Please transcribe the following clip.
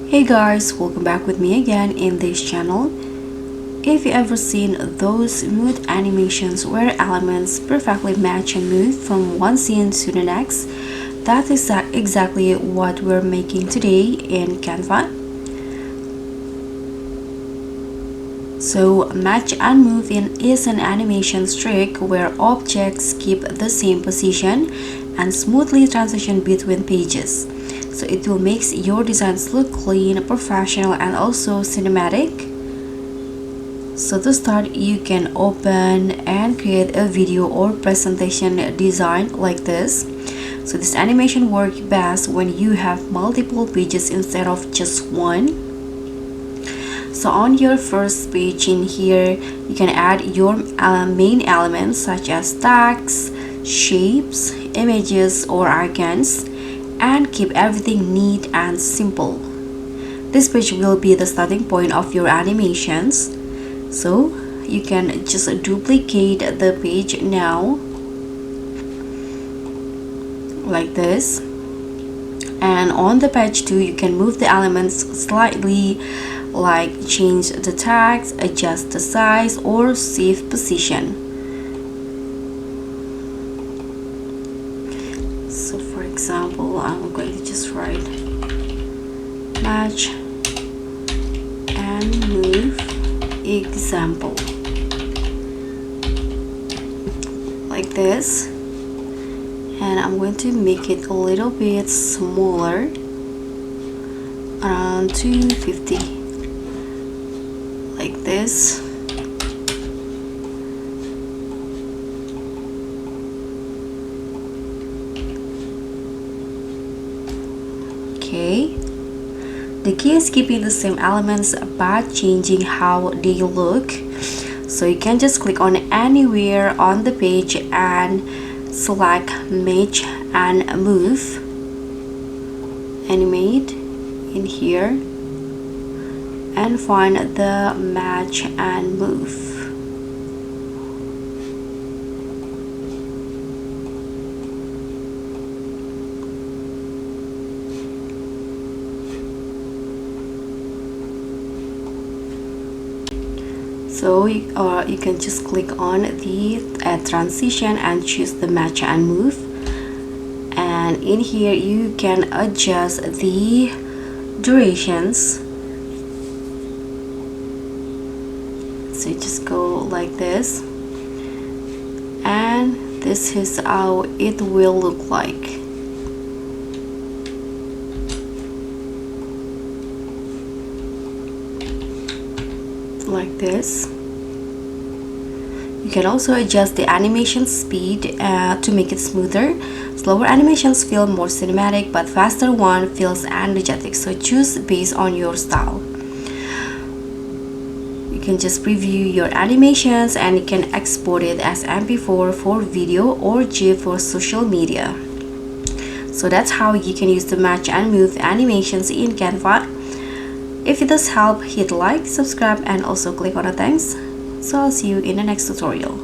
Hey guys, welcome back with me again in this channel. If you ever seen those smooth animations where elements perfectly match and move from one scene to the next, that is exactly what we're making today in Canva. So match and move is an animation trick where objects keep the same position and smoothly transition between pages. So it will make your designs look clean, professional, and also cinematic. So to start, you can open and create a video or presentation design like this. So this animation works best when you have multiple pages instead of just one. So on your first page in here, you can add your main elements such as tags, shapes, images, or icons, and keep everything neat and simple. This page will be the starting point of your animations. So you can just duplicate the page now like this, and on the page 2 you can move the elements slightly, like change the tags, adjust the size, or save position. So for example, I'm going to just write match and move example like this, and I'm going to make it a little bit smaller, around 250 like this. Okay, the key is keeping the same elements but changing how they look. So you can just click on anywhere on the page and select match and move, animate in here, and find the match and move. So you can just click on the transition and choose the match and move, and in here you can adjust the durations. So you just go like this, and this is how it will look like. Like this. You can also adjust the animation speed to make it smoother. Slower animations feel more cinematic, but faster one feels energetic. So choose based on your style. You can just preview your animations, and you can export it as MP4 for video or GIF for social media. So that's how you can use the match and move animations in Canva. If it does help, hit like, subscribe, and also click on the thanks. So I'll see you in the next tutorial.